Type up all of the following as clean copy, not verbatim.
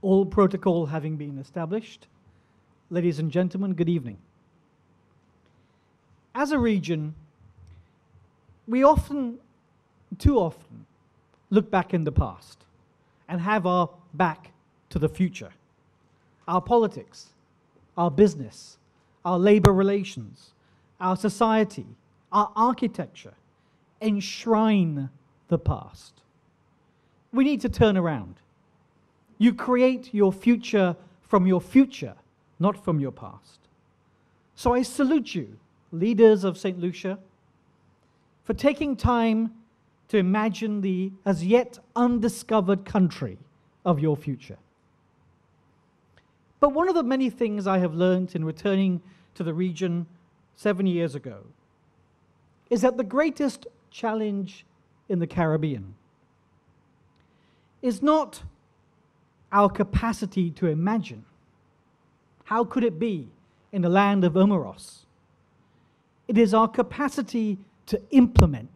All protocol having been established, ladies and gentlemen, good evening. As a region, we too often, look back in the past and have our back to the future. Our politics, our business, our labor relations, our society, our architecture enshrine the past. We need to turn around. You create your future from your future, not from your past. So I salute you, leaders of St. Lucia, for taking time to imagine the as yet undiscovered country of your future. But one of the many things I have learned in returning to the region 7 years ago is that the greatest challenge in the Caribbean is not our capacity to imagine. How could it be in the land of Omeros? It is our capacity to implement.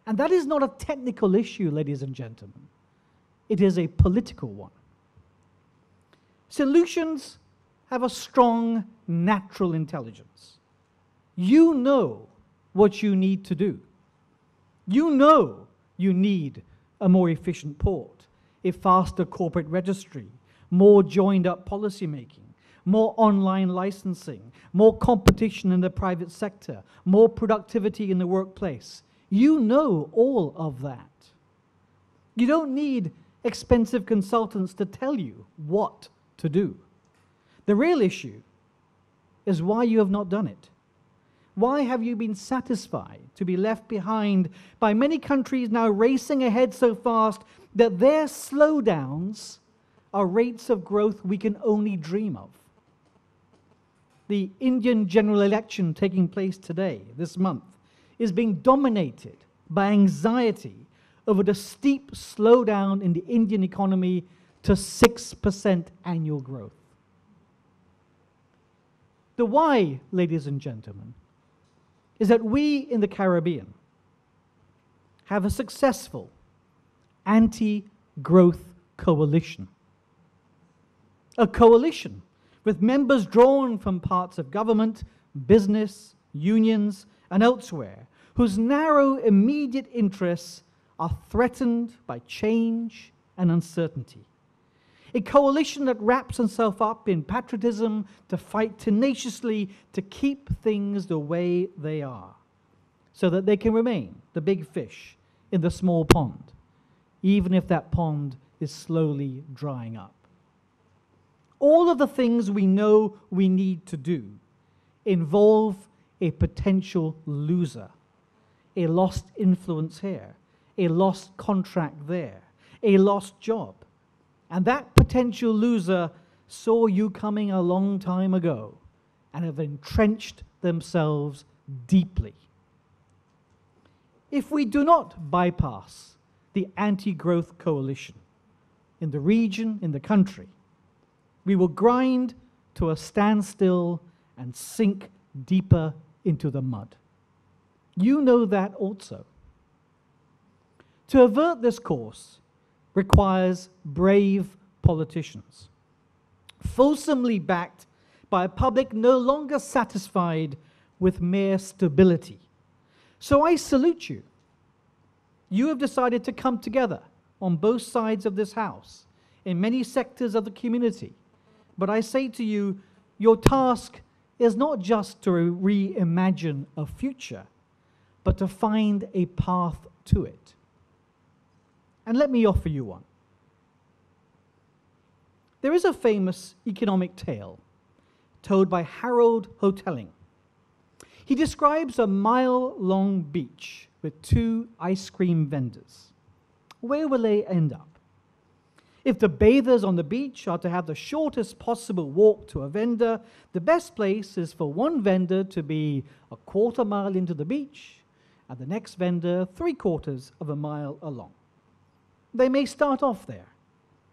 And that is not a technical issue, ladies and gentlemen. It is a political one. St. Lucians have a strong natural intelligence. You know what you need to do. You know you need a more efficient port, a faster corporate registry, more joined-up policymaking, more online licensing, more competition in the private sector, more productivity in the workplace. You know all of that. You don't need expensive consultants to tell you what to do. The real issue is why you have not done it. Why have you been satisfied to be left behind by many countries now racing ahead so fast that their slowdowns are rates of growth we can only dream of? The Indian general election taking place today, this month, is being dominated by anxiety over the steep slowdown in the Indian economy to 6% annual growth. The why, ladies and gentlemen, is that we in the Caribbean have a successful anti-growth coalition. A coalition with members drawn from parts of government, business, unions, and elsewhere, whose narrow immediate interests are threatened by change and uncertainty. A coalition that wraps itself up in patriotism to fight tenaciously to keep things the way they are, so that they can remain the big fish in the small pond, even if that pond is slowly drying up. All of the things we know we need to do involve a potential loser, a lost influence here, a lost contract there, a lost job. And that potential loser saw you coming a long time ago and have entrenched themselves deeply. If we do not bypass the anti-growth coalition in the region, in the country, we will grind to a standstill and sink deeper into the mud. You know that also. To avert this course requires brave politicians, fulsomely backed by a public no longer satisfied with mere stability. So I salute you. You have decided to come together on both sides of this house, in many sectors of the community. But I say to you, your task is not just to reimagine a future, but to find a path to it. And let me offer you one. There is a famous economic tale told by Harold Hotelling. He describes a mile-long beach with two ice cream vendors. Where will they end up? If the bathers on the beach are to have the shortest possible walk to a vendor, the best place is for one vendor to be a quarter mile into the beach and the next vendor 3/4 of a mile along. They may start off there,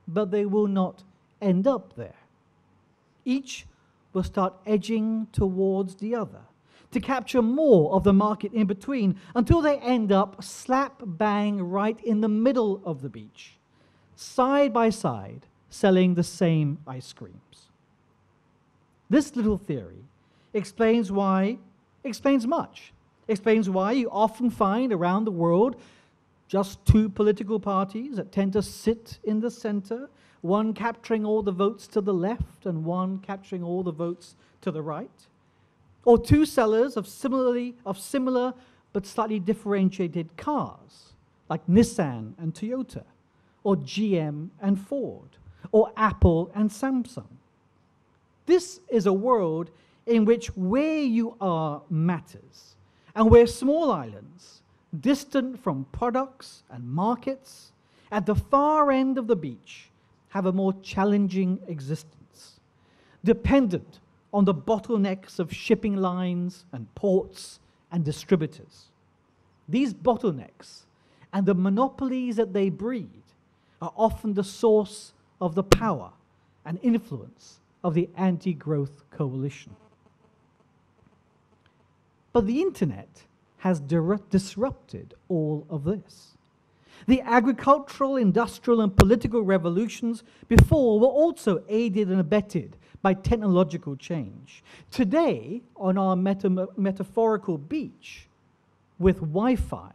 but they will not end up there. Each will start edging towards the other to capture more of the market in between until they end up slap bang right in the middle of the beach, side by side, selling the same ice creams. This little theory explains much. Explains why you often find around the world just two political parties that tend to sit in the center, one capturing all the votes to the left and one capturing all the votes to the right, or two sellers of similar but slightly differentiated cars, like Nissan and Toyota, or GM and Ford, or Apple and Samsung. This is a world in which where you are matters, and where small islands, distant from products and markets, at the far end of the beach, have a more challenging existence, dependent on the bottlenecks of shipping lines and ports and distributors. These bottlenecks and the monopolies that they breed are often the source of the power and influence of the anti-growth coalition. But the internet has disrupted all of this. The agricultural, industrial, and political revolutions before were also aided and abetted by technological change. Today, on our metaphorical beach, with Wi-Fi,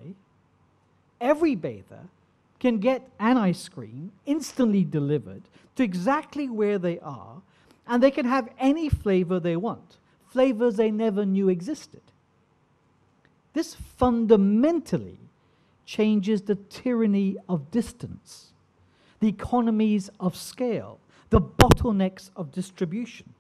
every bather can get an ice cream instantly delivered to exactly where they are, and they can have any flavor they want, flavors they never knew existed. This fundamentally changes the tyranny of distance, the economies of scale, the bottlenecks of distribution.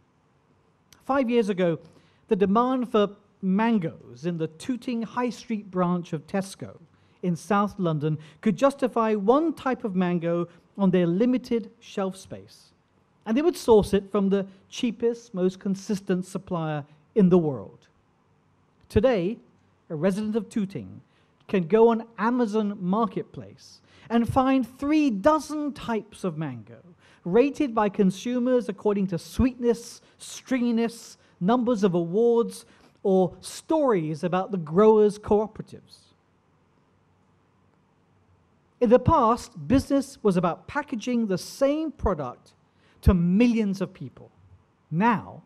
5 years ago, the demand for mangoes in the Tooting High Street branch of Tesco in South London could justify one type of mango on their limited shelf space, and they would source it from the cheapest, most consistent supplier in the world. Today, a resident of Tooting can go on Amazon Marketplace and find 36 types of mango, rated by consumers according to sweetness, stringiness, numbers of awards, or stories about the growers' cooperatives. In the past, business was about packaging the same product to millions of people. Now,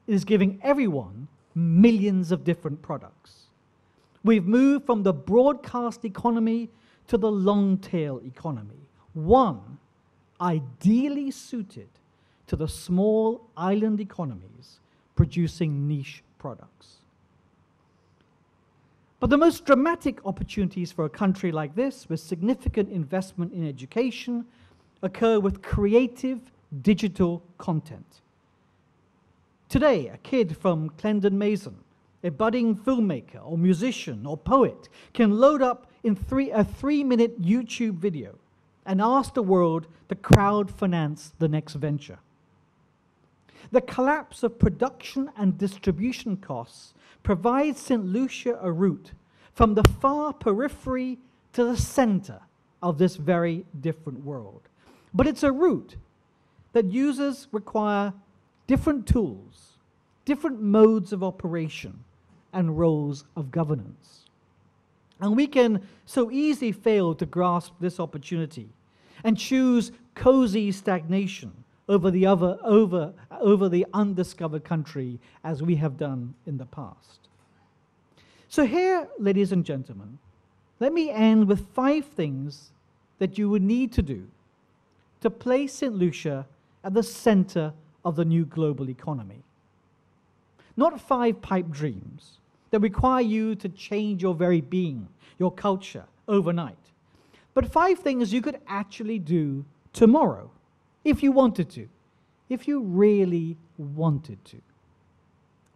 it is giving everyone millions of different products. We've moved from the broadcast economy to the long-tail economy, one ideally suited to the small island economies producing niche products. But the most dramatic opportunities for a country like this, with significant investment in education, occur with creative digital content. Today, a kid from Clendon Mason, a budding filmmaker or musician or poet, can load up in a 3-minute YouTube video and ask the world to crowd-finance the next venture. The collapse of production and distribution costs provides St. Lucia a route from the far periphery to the center of this very different world. But it's a route that users require different tools, different modes of operation, and roles of governance. And we can so easily fail to grasp this opportunity and choose cozy stagnation over the undiscovered country, as we have done in the past. So here, ladies and gentlemen, let me end with 5 things that you would need to do to place St. Lucia at the center of the new global economy. Not 5 pipe dreams that require you to change your very being, your culture, overnight, but 5 things you could actually do tomorrow, if you wanted to, if you really wanted to.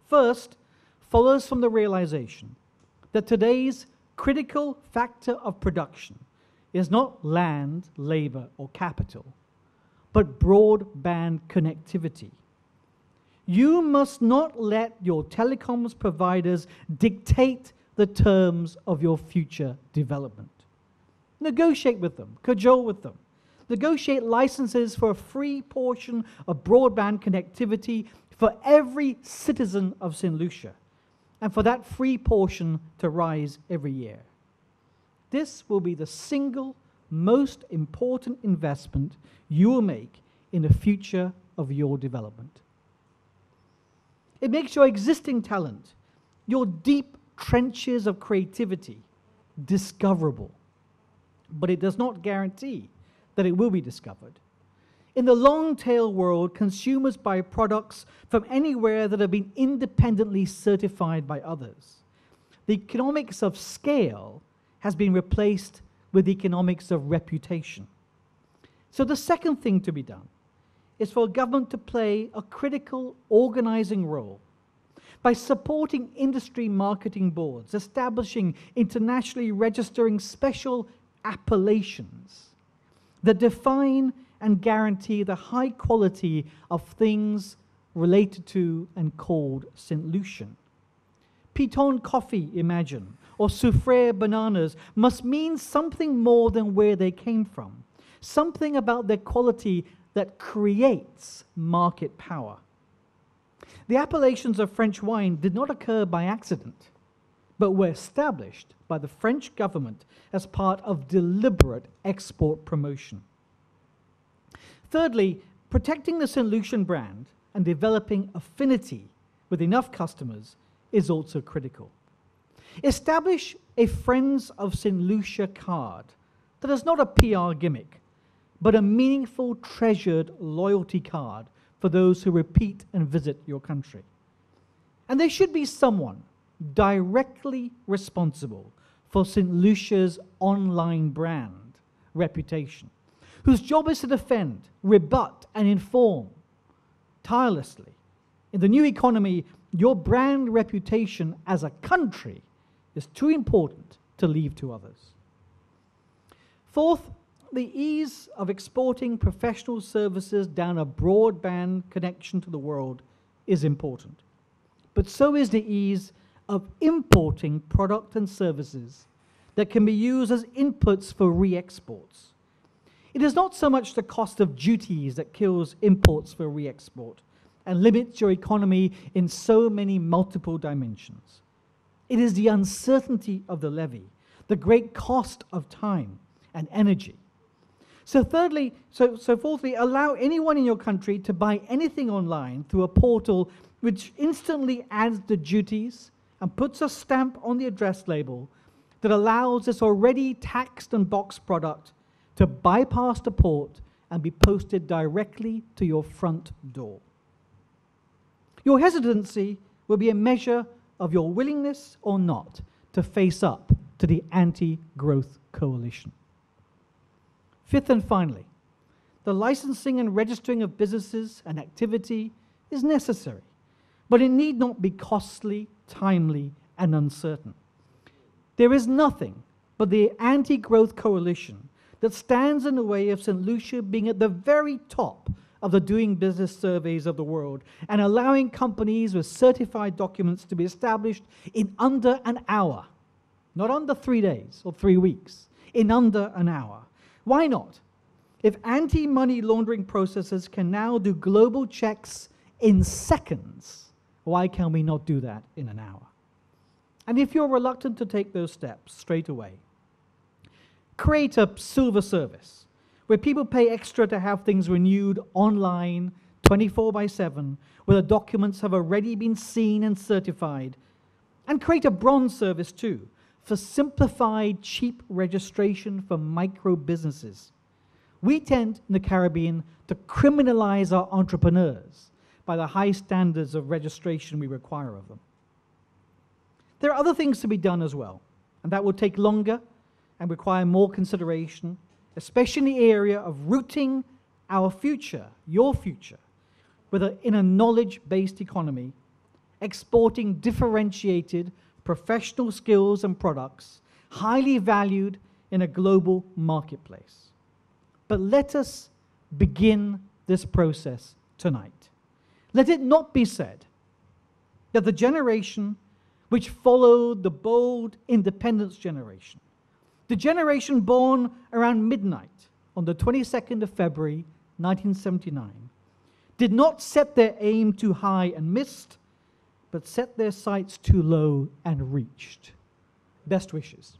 First, follows from the realization that today's critical factor of production is not land, labor, or capital, but broadband connectivity. You must not let your telecoms providers dictate the terms of your future development. Negotiate with them, cajole with them. Negotiate licenses for a free portion of broadband connectivity for every citizen of St. Lucia, and for that free portion to rise every year. This will be the single most important investment you will make in the future of your development. It makes your existing talent, your deep trenches of creativity, discoverable. But it does not guarantee that it will be discovered. In the long-tail world, consumers buy products from anywhere that have been independently certified by others. The economics of scale has been replaced with the economics of reputation. So the second thing to be done is for government to play a critical organizing role by supporting industry marketing boards, establishing internationally registering special appellations that define and guarantee the high quality of things related to and called St. Lucian. Piton coffee, imagine, or soufflé bananas must mean something more than where they came from, something about their quality that creates market power. The appellations of French wine did not occur by accident, but were established by the French government as part of deliberate export promotion. Thirdly, protecting the St. Lucian brand and developing affinity with enough customers is also critical. Establish a Friends of St. Lucia card that is not a PR gimmick, but a meaningful, treasured loyalty card for those who repeat and visit your country. And there should be someone directly responsible for St. Lucia's online brand reputation, whose job is to defend, rebut, and inform tirelessly. In the new economy, your brand reputation as a country is too important to leave to others. Fourth, the ease of exporting professional services down a broadband connection to the world is important. But so is the ease of importing product and services that can be used as inputs for re-exports. It is not so much the cost of duties that kills imports for re-export and limits your economy in so many multiple dimensions. It is the uncertainty of the levy, the great cost of time and energy. So fourthly, allow anyone in your country to buy anything online through a portal which instantly adds the duties and puts a stamp on the address label that allows this already taxed and boxed product to bypass the port and be posted directly to your front door. Your hesitancy will be a measure of your willingness or not to face up to the anti-growth coalition. Fifth and finally, the licensing and registering of businesses and activity is necessary, but it need not be costly, timely, and uncertain. There is nothing but the anti-growth coalition that stands in the way of St. Lucia being at the very top of the doing business surveys of the world and allowing companies with certified documents to be established in under an hour, not under 3 days or 3 weeks, in under an hour. Why not? If anti-money laundering processes can now do global checks in seconds, why can we not do that in an hour? And if you're reluctant to take those steps straight away, create a silver service where people pay extra to have things renewed online 24/7, where the documents have already been seen and certified, and create a bronze service too for simplified, cheap registration for micro businesses. We tend in the Caribbean to criminalize our entrepreneurs by the high standards of registration we require of them. There are other things to be done as well, and that will take longer and require more consideration, especially in the area of rooting our future, your future, in a knowledge-based economy, exporting differentiated professional skills and products, highly valued in a global marketplace. But let us begin this process tonight. Let it not be said that the generation which followed the bold independence generation, the generation born around midnight on the 22nd of February, 1979, did not set their aim too high and missed, but set their sights too low and reached. Best wishes.